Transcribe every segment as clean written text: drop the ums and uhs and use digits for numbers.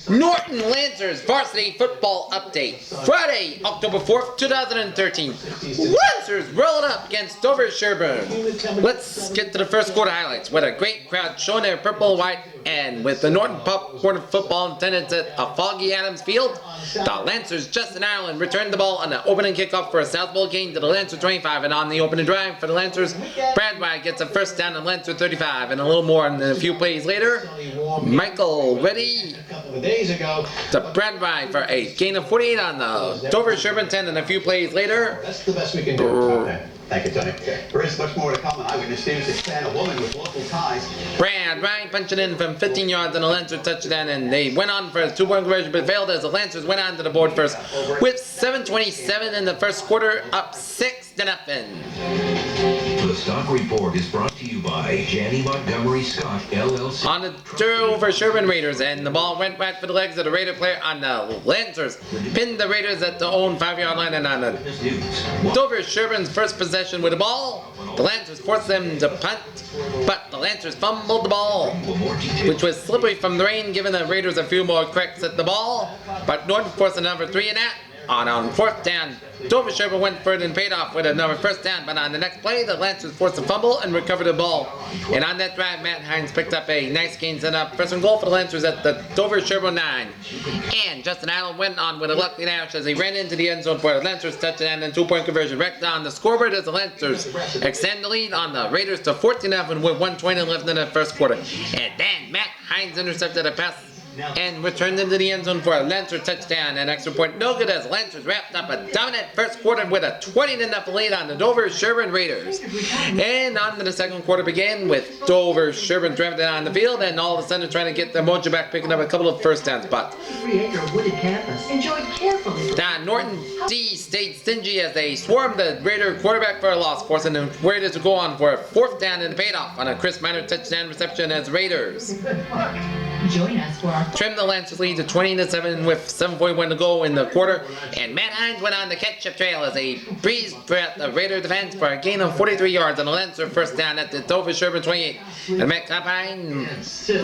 Norton Lancers Varsity Football Update. Friday, October 4th, 2013. Lancers rolled up against Dover Sherborn. Let's get to the first quarter highlights. With a great crowd showing their purple and white, and with the Norton popcorn football attendance at a foggy Adams Field, the Lancers Justin Ireland returned the ball on the opening kickoff for a South Bowl gain to the Lancer 25, and on the opening drive for the Lancers, Brad White gets a first down at Lancer 35, and a little more in a few plays later, Michael Reddy to Brad White for a gain of 48 on the Dover Sherborn 10, and a few plays later. That's the best we can do. Thank you, Tony. There is much more to come on Eyewitness News. It's a woman with local ties. Brad White punching in from 15 yards on a Lancer touchdown, and they went on for a two-point conversion, but failed as the Lancers went on to the board first with 7:27 in the first quarter, up 6-0. The Stock Report is brought to you by Janney Montgomery Scott, LLC. On the Dover Sherborn Raiders, and the ball went back for the legs of the Raider player on the Lancers. Pinned the Raiders at the own 5-yard line, and on the Dover Sherborn's first possession with the ball, the Lancers forced them to punt, but the Lancers fumbled the ball, which was slippery from the rain, giving the Raiders a few more cracks at the ball, but Norton forced another 3 and out. On fourth down, Dover Sherborn went for it and paid off with another first down, but on the next play, the Lancers forced a fumble and recovered the ball. And on that drive, Matt Hines picked up a nice gain, set up first and goal for the Lancers at the Dover Sherborn 9. And Justin Allen went on with a lucky dash as he ran into the end zone for the Lancers touchdown and two-point conversion. Wrecked on the scoreboard as the Lancers extend the lead on the Raiders to 14-0 with 1:20 left in the first quarter. And then Matt Hines intercepted a pass and returned into the end zone for a Lancer touchdown and extra point. No good as Lancers wrapped up a dominant first quarter with a 20-0 lead on the Dover Sherborn Raiders. And on to the second quarter began with Dover Sherborn drafted on the field, and all of a sudden trying to get their mojo back, picking up a couple of first downs. But the Norton D stayed stingy as they swarmed the Raider quarterback for a loss, forcing the Raiders to go on for a fourth down and paid off on a Chris Minor touchdown reception as Raiders Join us for our trimmed the Lancers lead to 20-7 with 7:41 to go in the quarter, and Matt Hines went on the catch-up trail as they breezed throughout the Raider defense for a gain of 43 yards on a Lancer first down at the Dover Sherborn 28. And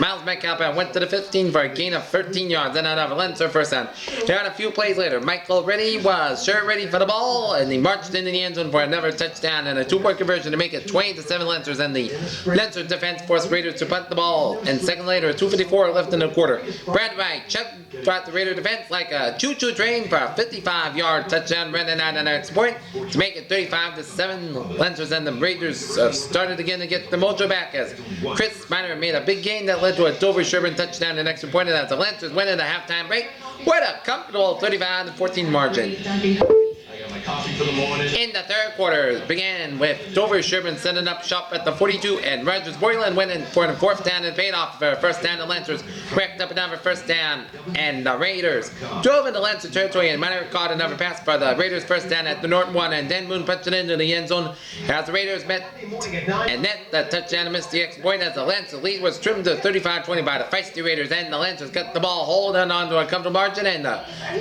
Miles Metcalf went to the 15 for a gain of 13 yards and another Lancer first down. Down a few plays later, Michael Reddy was sure ready for the ball, and he marched into the end zone for another touchdown and a two-point conversion to make it 20-7 Lancers, and the Lancer defense forced Raiders to punt the ball. And second later, 2:54 left in the quarter, Brad White chugged throughout the Raider defense like a choo-choo train for a 55-yard touchdown, running out on the next point to make it 35-7 Lancers, and the Raiders started again to get the mojo back as Chris Minor made a big gain that led to a Dover Sherborn touchdown and extra point, as the Lancers went into halftime break with a comfortable 35-14 margin. In the third quarter began with Dover Sherborn setting up shop at the 42, and Rogers Boylan went in for the fourth down and paid off for a first down. The Lancers cracked up another first down, and the Raiders drove into Lancer territory, and Minor caught another pass for the Raiders first down at the Norton 1, and then Moon punched it into the end zone as the Raiders met and net the touchdown and missed the extra point as the Lancer lead was trimmed to 35-20 by the feisty Raiders, and the Lancers got the ball holding on to a comfortable margin, and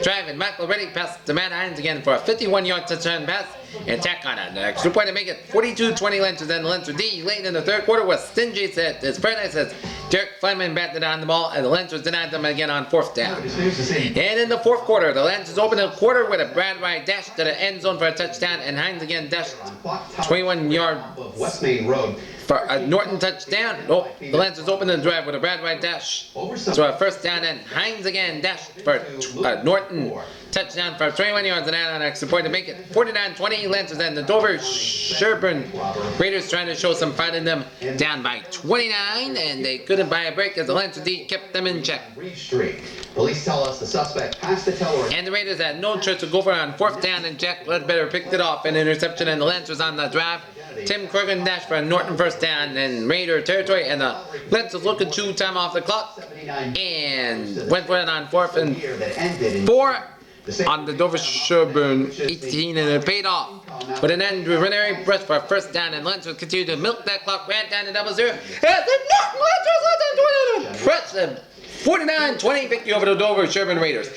driving Michael Reddy passed to Matt Hines again for a 51-yard touchdown pass and tack on an extra point to make it 42-20 Lancers. And the Lancer D late in the third quarter was stingy as Paradise as Derek Fleming batted on the ball, and the Lancers denied them again on fourth down. And in the fourth quarter, the Lancers opened the quarter with a Brad White dash to the end zone for a touchdown, and Hines again dashed 21-yard West Main Road for a Norton touchdown. The Lancers opened the drive with a Brad White dash to a first down, and Hines again dashed for a Norton touchdown for 21 yards and out on an extra point to make it 49-20 Lancers, and the Dover Sherborn Raiders trying to show some fight in them, down by 29, and they couldn't buy a break as the Lancer D kept them in check. Police tell us the suspect passed the teller. And the Raiders had no choice to go for it on fourth down, and Jack Ledbetter picked it off an interception, and the Lancers on the drive. Tim Corrigan dashed for a Norton first down in Raider territory, and the Lancers looking to time off the clock and went for it on 4th and 4 on the Dover Sherborn 18, and it paid off with an end Renary brush for a first down, and Lancers continued to milk that clock, ran down to 0-0 as the Norton Lancers pressed a 49-20 victory over the Dover Sherborn Raiders.